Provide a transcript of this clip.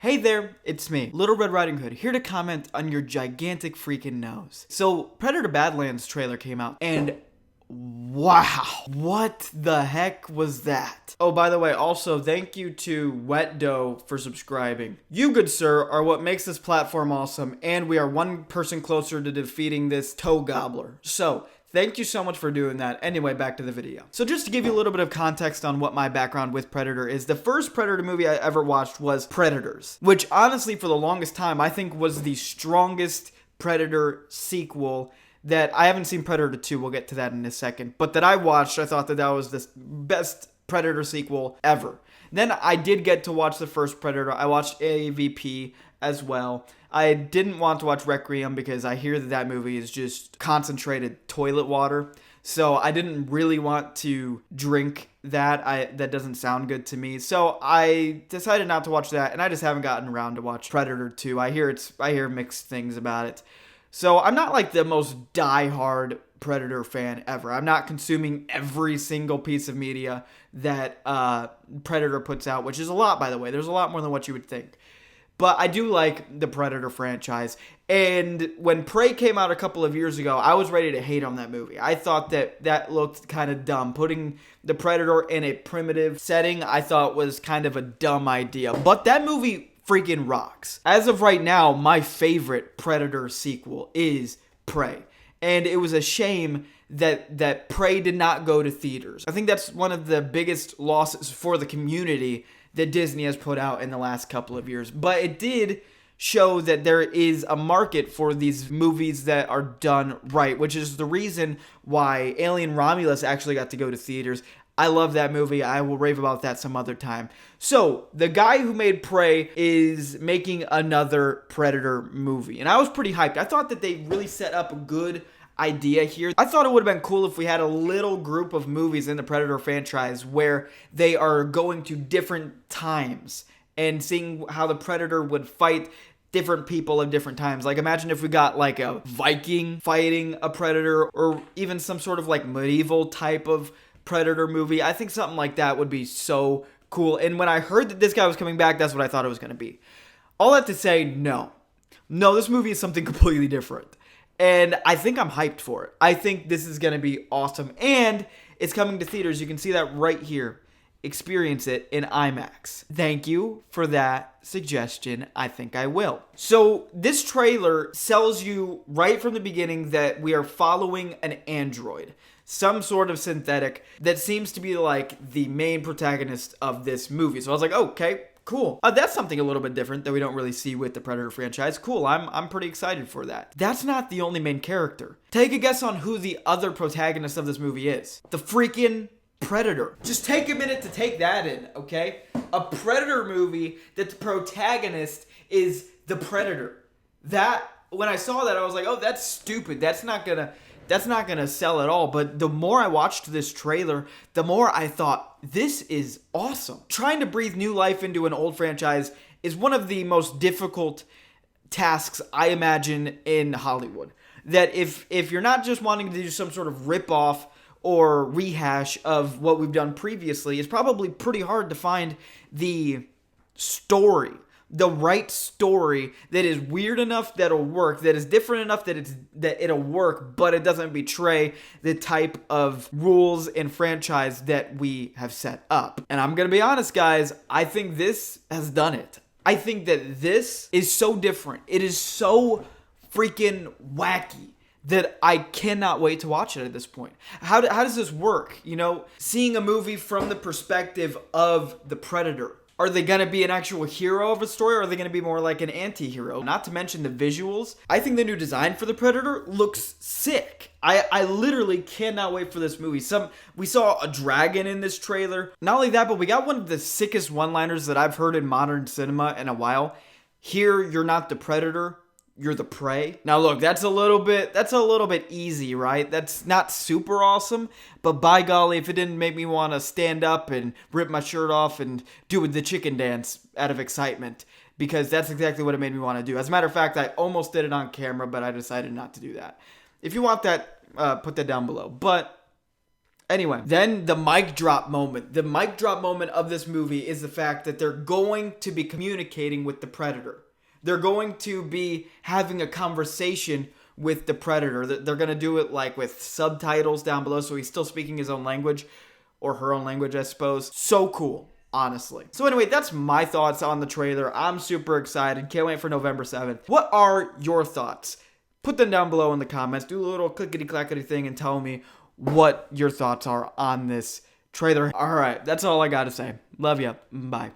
Hey there, it's me, Little Red Riding Hood, here to comment on your gigantic freaking nose. So, Predator Badlands trailer came out, and wow, what the heck was that? Oh, by the way, also, thank you to Wet Dough for subscribing. You, good sir, are what makes this platform awesome, and we are one person closer to defeating this toe gobbler. So, thank you so much for doing that. Anyway, back to the video. So just to give you a little bit of context on what my background with Predator is, the first Predator movie I ever watched was Predators, which honestly for the longest time I think was the strongest Predator sequel that I haven't seen. Predator 2, we'll get to that in a second, but that I watched, I thought that that was the best Predator sequel ever. Then I did get to watch the first Predator. I watched AVP as well. I didn't want to watch Requiem because I hear that that movie is just concentrated toilet water. So I didn't really want to drink that. That doesn't sound good to me. So I decided not to watch that, and I just haven't gotten around to watch Predator 2. I hear mixed things about it. So I'm not like the most diehard Predator fan ever. I'm not consuming every single piece of media that Predator puts out, which is a lot, by the way. There's a lot more than what you would think. But I do like the Predator franchise. And when Prey came out a couple of years ago, I was ready to hate on that movie. I thought that looked kind of dumb. Putting the Predator in a primitive setting, I thought was kind of a dumb idea. But that movie freaking rocks. As of right now, my favorite Predator sequel is Prey. And it was a shame that Prey did not go to theaters. I think that's one of the biggest losses for the community that Disney has put out in the last couple of years. But it did show that there is a market for these movies that are done right, which is the reason why Alien Romulus actually got to go to theaters. I love that movie. I will rave about that some other time. So, the guy who made Prey is making another Predator movie. And I was pretty hyped. I thought that they really set up a good idea here. I thought it would have been cool if we had a little group of movies in the Predator franchise where they are going to different times and seeing how the Predator would fight different people at different times. Like, imagine if we got like a Viking fighting a Predator, or even some sort of like medieval type of Predator movie. I think something like that would be so cool. And when I heard that this guy was coming back, that's what I thought it was going to be. All that to say, no, this movie is something completely different. And I think I'm hyped for it. I think this is going to be awesome. And it's coming to theaters. You can see that right here. Experience it in IMAX. Thank you for that suggestion. I think I will. So this trailer sells you right from the beginning that we are following an android. Some sort of synthetic that seems to be like the main protagonist of this movie. So I was like, okay, cool. That's something a little bit different that we don't really see with the Predator franchise. Cool, I'm pretty excited for that. That's not the only main character. Take a guess on who the other protagonist of this movie is. The freaking Predator. Just take a minute to take that in, okay? A Predator movie that the protagonist is the Predator. That, when I saw that, I was like, oh, that's stupid. That's not gonna sell at all. But the more I watched this trailer, the more I thought, this is awesome. Trying to breathe new life into an old franchise is one of the most difficult tasks I imagine in Hollywood. That if you're not just wanting to do some sort of rip-off or rehash of what we've done previously, it's probably pretty hard to find the story, the right story that is weird enough that'll work, that is different enough that it'll work, but it doesn't betray the type of rules and franchise that we have set up. And I'm gonna be honest, guys, I think this has done it. I think that this is so different. It is so freaking wacky that I cannot wait to watch it at this point. How does this work? You know, seeing a movie from the perspective of the Predator. Are they going to be an actual hero of a story, or are they going to be more like an anti-hero? Not to mention the visuals. I think the new design for the Predator looks sick. I literally cannot wait for this movie. We saw a dragon in this trailer. Not only that, but we got one of the sickest one-liners that I've heard in modern cinema in a while. Here, you're not the Predator, you're the prey. Now look, that's a little bit easy, right? That's not super awesome, but by golly, if it didn't make me want to stand up and rip my shirt off and do the chicken dance out of excitement, because that's exactly what it made me want to do. As a matter of fact, I almost did it on camera, but I decided not to do that. If you want that, put that down below. But Anyway, then the mic drop moment. The mic drop moment of this movie is the fact that they're going to be communicating with the Predator. They're going to be having a conversation with the Predator. They're going to do it like with subtitles down below, so he's still speaking his own language, or her own language, I suppose. So cool, honestly. So anyway, that's my thoughts on the trailer. I'm super excited. Can't wait for November 7th. What are your thoughts? Put them down below in the comments. Do a little clickety-clackety thing and tell me what your thoughts are on this trailer. All right, that's all I got to say. Love ya. Bye.